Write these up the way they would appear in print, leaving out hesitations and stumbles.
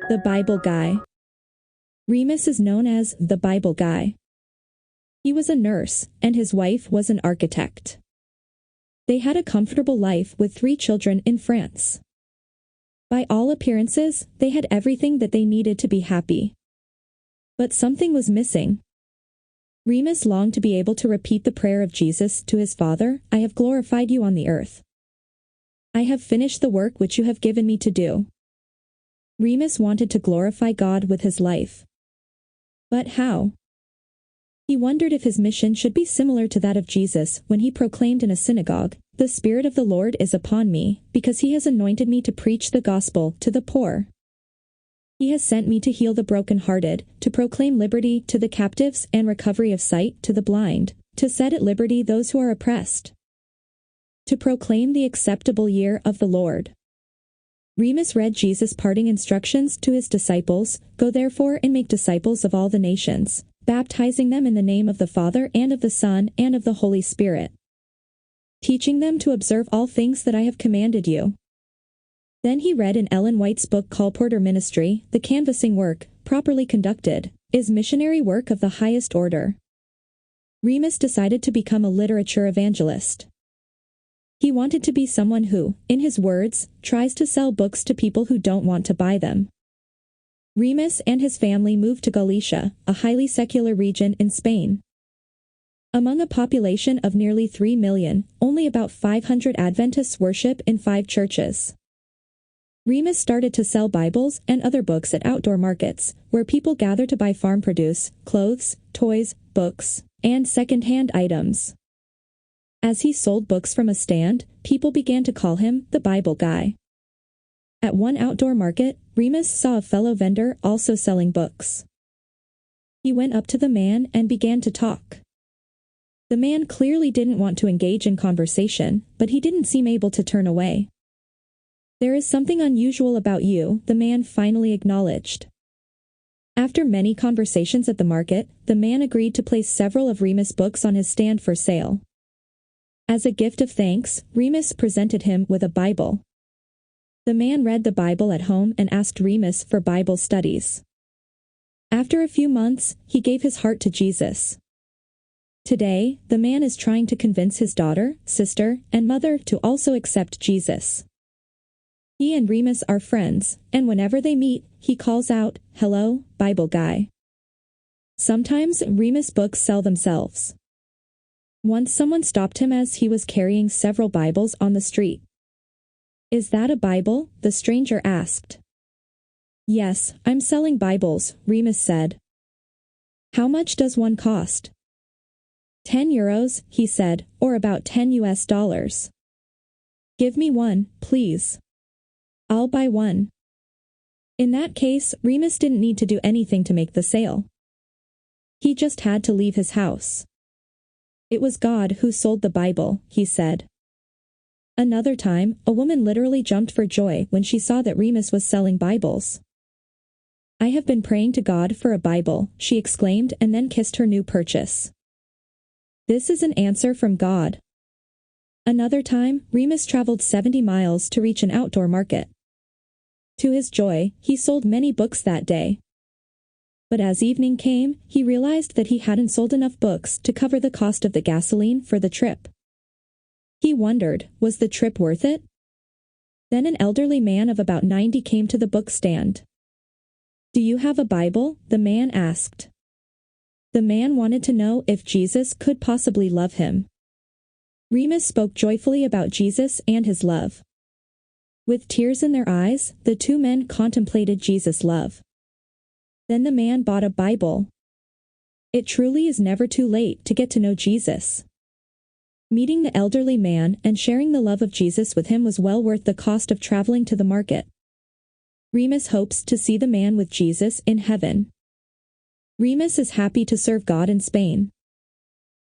The Bible Guy. Remus is known as the Bible Guy. He was a nurse, and his wife was an architect. They had a comfortable life with 3 children in France. By all appearances, they had everything that they needed to be happy. But something was missing. Remus longed to be able to repeat the prayer of Jesus to his Father, "I have glorified you on the earth. I have finished the work which you have given me to do." Remus wanted to glorify God with his life. But how? He wondered if his mission should be similar to that of Jesus when he proclaimed in a synagogue, "The Spirit of the Lord is upon me, because he has anointed me to preach the gospel to the poor. He has sent me to heal the brokenhearted, to proclaim liberty to the captives and recovery of sight to the blind, to set at liberty those who are oppressed, to proclaim the acceptable year of the Lord." Remus read Jesus' parting instructions to his disciples, "Go therefore and make disciples of all the nations, baptizing them in the name of the Father and of the Son and of the Holy Spirit, teaching them to observe all things that I have commanded you." Then he read in Ellen White's book Colporteur Ministry, "The canvassing work, properly conducted, is missionary work of the highest order." Remus decided to become a literature evangelist. He wanted to be someone who, in his words, tries to sell books to people who don't want to buy them. Remus and his family moved to Galicia, a highly secular region in Spain. Among a population of nearly 3 million, only about 500 Adventists worship in 5 churches. Remus started to sell Bibles and other books at outdoor markets, where people gather to buy farm produce, clothes, toys, books, and second-hand items. As he sold books from a stand, people began to call him the Bible Guy. At one outdoor market, Remus saw a fellow vendor also selling books. He went up to the man and began to talk. The man clearly didn't want to engage in conversation, but he didn't seem able to turn away. "There is something unusual about you," the man finally acknowledged. After many conversations at the market, the man agreed to place several of Remus' books on his stand for sale. As a gift of thanks, Remus presented him with a Bible. The man read the Bible at home and asked Remus for Bible studies. After a few months, he gave his heart to Jesus. Today, the man is trying to convince his daughter, sister, and mother to also accept Jesus. He and Remus are friends, and whenever they meet, he calls out, "Hello, Bible Guy." Sometimes, Remus' books sell themselves. Once someone stopped him as he was carrying several Bibles on the street. "Is that a Bible?" the stranger asked. "Yes, I'm selling Bibles," Remus said. "How much does one cost?" €10, he said, or about $10. "Give me one, please. I'll buy one." In that case, Remus didn't need to do anything to make the sale. He just had to leave his house. "It was God who sold the Bible," he said. Another time, a woman literally jumped for joy when she saw that Remus was selling Bibles. "I have been praying to God for a Bible," she exclaimed and then kissed her new purchase. "This is an answer from God." Another time, Remus traveled 70 miles to reach an outdoor market. To his joy, he sold many books that day. But as evening came, he realized that he hadn't sold enough books to cover the cost of the gasoline for the trip. He wondered, was the trip worth it? Then an elderly man of about 90 came to the book stand. "Do you have a Bible?" the man asked. The man wanted to know if Jesus could possibly love him. Remus spoke joyfully about Jesus and his love. With tears in their eyes, the 2 men contemplated Jesus' love. Then the man bought a Bible. It truly is never too late to get to know Jesus. Meeting the elderly man and sharing the love of Jesus with him was well worth the cost of traveling to the market. Remus hopes to see the man with Jesus in heaven. Remus is happy to serve God in Spain.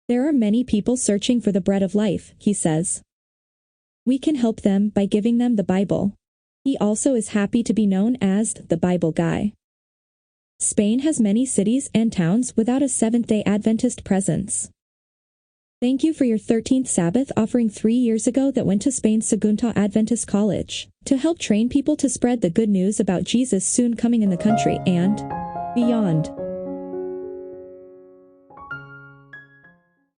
"There are many people searching for the bread of life," he says. "We can help them by giving them the Bible." He also is happy to be known as the Bible Guy. Spain has many cities and towns without a Seventh-day Adventist presence. Thank you for your 13th Sabbath offering 3 years ago that went to Spain's Sagunto Adventist College to help train people to spread the good news about Jesus soon coming in the country and beyond.